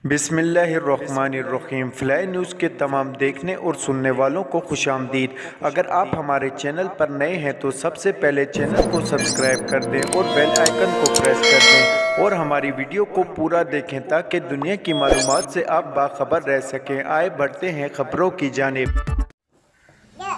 बिस्मिल्लाहिर्रहमानिर्रहीम। Fly news के तमाम देखने और सुनने वालों को खुशामदीद। अगर आप हमारे चैनल पर नए हैं तो सबसे पहले चैनल को सब्सक्राइब कर दें और बेल आइकन को प्रेस कर दें और हमारी वीडियो को पूरा देखें ताकि दुनिया की मालूमात से आप बाखबर रह सकें। आए बढ़ते हैं खबरों की जानिब।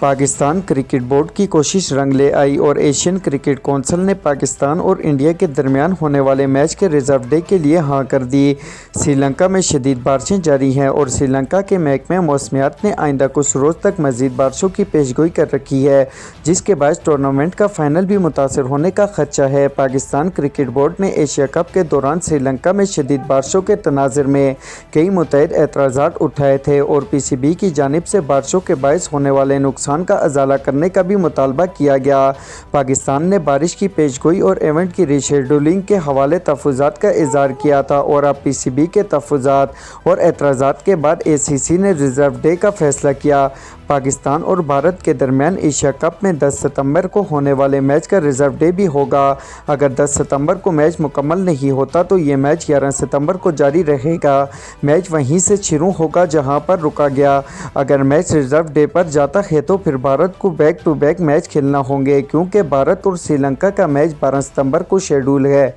पाकिस्तान क्रिकेट बोर्ड की कोशिश रंग ले आई और एशियन क्रिकेट कौंसिल ने पाकिस्तान और इंडिया के दरमियान होने वाले मैच के रिजर्व डे के लिए हाँ कर दी। श्रीलंका में शदीद बारिशें जारी हैं और श्रीलंका के महकमे मौसमियात ने आइंदा कुछ रोज़ तक मज़ीद बारिशों की पेशगोई कर रखी है, जिसके बाद टूर्नामेंट का फाइनल भी मुतासर होने का खदशा है। पाकिस्तान क्रिकेट बोर्ड ने एशिया कप के दौरान श्रीलंका में शदीद बारिशों के तनाज़ुर में कई मुतअद्दिद एतराज़ात उठाए थे और PCB की जानिब से बारिशों के बायस होने वाले नुकसान का अजाला करने का भी मुतालबा किया गया। पाकिस्तान ने बारिश की पेशगोई और इवेंट की रीशेड्यूलिंग के हवाले तहफ़्फ़ुज़ात का इज़हार किया था और अब PCB के तहफ़्फ़ुज़ात और एतराज़ात के बाद ACC ने रिज़र्व डे का फैसला किया। पाकिस्तान और भारत के दरमियान एशिया कप में 10 सितंबर को होने वाले मैच का रिज़र्व डे भी होगा। अगर 10 सितंबर को मैच मुकम्मल नहीं होता तो ये मैच 11 सितंबर को जारी रहेगा। मैच वहीं से शुरू होगा जहां पर रुका गया। अगर मैच रिज़र्व डे पर जाता है तो फिर भारत को बैक टू बैक मैच खेलना होंगे, क्योंकि भारत और श्रीलंका का मैच 12 सितंबर को शेड्यूल है।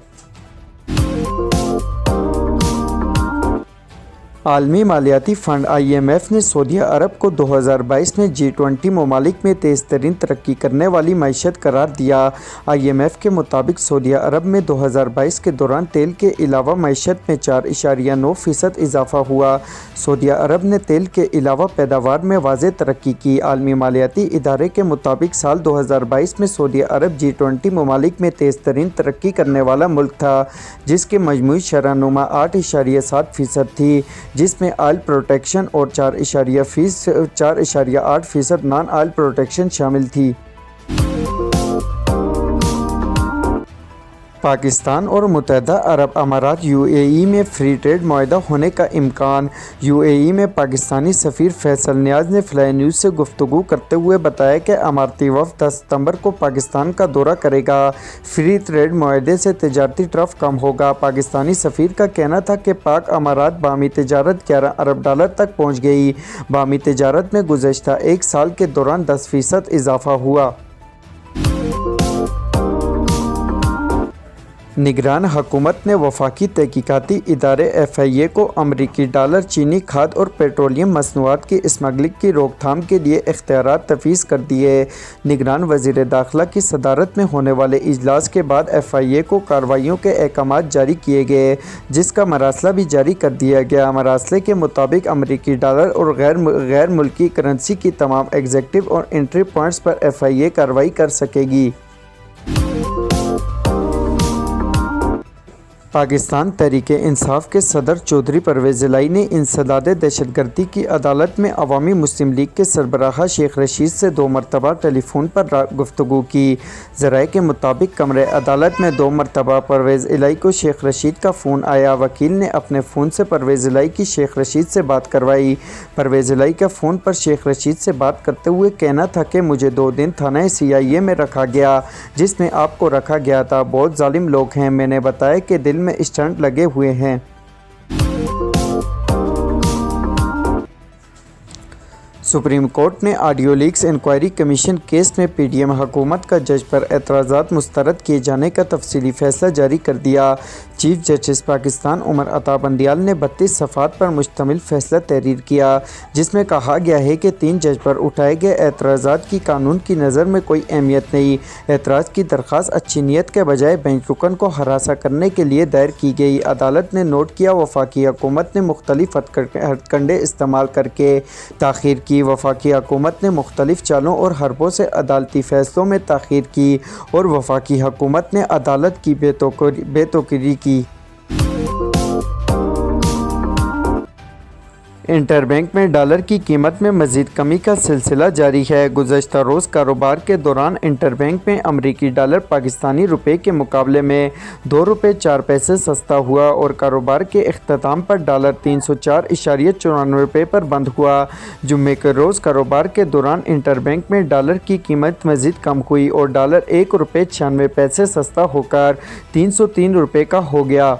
आलमी मालियाती फ़ंड IMF ने सऊदी अरब को 2022 में G20 ममालिक में तेज़ तरीन तरक्की करने वाली मईशत करार दिया। IMF के मुताबिक सऊदी अरब में 2022 के दौरान तेल के अलावा मईशत में 4.9% इजाफा हुआ। सऊदी अरब ने तेल के अलावा पैदावार में वाज़ेह तरक्की की। आलमी मालियाती इदारे के मुताबिक साल 2022 में सऊदी अरब G20 ममालिक में तेज़ तरीन तरक्की करने वाला मुल्क था, जिसकी मजमूई शरहनुमा 8.7% थी, जिसमें ऑयल प्रोटेक्शन और 4.8% नॉन ऑयल प्रोटेक्शन शामिल थी। पाकिस्तान और मुत्तहदा अरब अमारात UAE में फ्री ट्रेड मुआहदा होने का इम्कान। UAE में पाकिस्तानी सफ़ीर फैसल नियाज़ ने फ्लाई न्यूज़ से गुफ्तगू करते हुए बताया कि अमारती वफ़द 10 सितंबर को पाकिस्तान का दौरा करेगा। फ्री ट्रेड मुआहदे से तजारती ट्रफ कम होगा। पाकिस्तानी सफ़ीर का कहना था कि पाक अमारात बामी तजारत 11 अरब डॉलर तक पहुँच गई। बामी तजारत में गुज़श्ता एक साल के दौरान 10% इजाफा हुआ। निगरान हुकूमत ने वफाकी तहकीकाती इदारे FIA को अमरीकी डॉलर चीनी खाद और पेट्रोलियम मसनूआत की स्मगलिंग की रोकथाम के लिए इख्तियारात तफवीज़ कर दिए। निगरान वज़ीर दाखिला की सदारत में होने वाले इजलास के बाद FIA को कार्रवाइयों के अहकामात जारी किए गए, जिसका मरासला भी जारी कर दिया गया। मरासले के मुताबिक अमरीकी डॉलर और गैर मुल्की करेंसी की तमाम एग्जेक्टिव और एंट्री पॉइंट्स पर FIA कार्रवाई कर सकेगी। पाकिस्तान तहरीक-ए-इंसाफ के सदर चौधरी परवेज़ इलाही ने इंसदाद दहशतगर्दी की अदालत में अवामी मुस्लिम लीग के सरबराह शेख रशीद से 2 मरतबा टेलीफोन पर गुफ्तगू की। ज़राए के मुताबिक कमरे अदालत में 2 मरतबा परवेज़ इलाही को शेख रशीद का फ़ोन आया। वकील ने अपने फ़ोन से परवेज़ इलाही की शेख रशीद से बात करवाई। परवेज़ इलाही का फ़ोन पर शेख रशीद से बात करते हुए कहना था कि मुझे 2 दिन थाना CIA में रखा गया, जिसमें आपको रखा गया था। बहुत जालिम लोग हैं। मैंने बताया कि दिल में स्टंट लगे हुए हैं। सुप्रीम कोर्ट ने audio leaks inquiry commission case में PDM हुकूमत का जज पर एतराज़ात मुस्तरद किए जाने का तफसीली फैसला जारी कर दिया। चीफ जस्टिस पाकिस्तान उमर अता बंदियाल ने 32 सफ़ात पर मुश्तमिल फ़ैसला तहरीर किया, जिसमें कहा गया है कि 3 जज पर उठाए गए एतराज़ात की कानून की नज़र में कोई अहमियत नहीं। एतराज़ की दरख्वास्त अच्छी नीयत के बजाय बेंच रुकन को हरासा करने के लिए दायर की गई। अदालत ने नोट किया वफाकी हुकूमत ने मुख्तलिफ हथकंडे इस्तेमाल करके ताख़ीर की। वफाकी हुकूमत ने मुख्तलिफ चालों और हरबों से अदालती फ़ैसलों में ताख़ीर की और वफाकी हुकूमत ने अदालत की बेतौकीरी की। इंटरबैंक में डॉलर की कीमत में मज़ीद कमी का सिलसिला जारी है। गुज़श्ता रोज़ कारोबार के दौरान इंटरबैंक में अमरीकी डॉलर पाकिस्तानी रुपये के मुकाबले में 2 रुपये 4 पैसे सस्ता हुआ और कारोबार के इख्तिताम पर डॉलर 304.94 रुपये पर बंद हुआ। जुम्मे के रोज़ कारोबार के दौरान इंटरबैंक में डॉलर की कीमत मज़ीद कम हुई और डॉलर 1 रुपये 96 पैसे सस्ता होकर 303 रुपये का हो गया।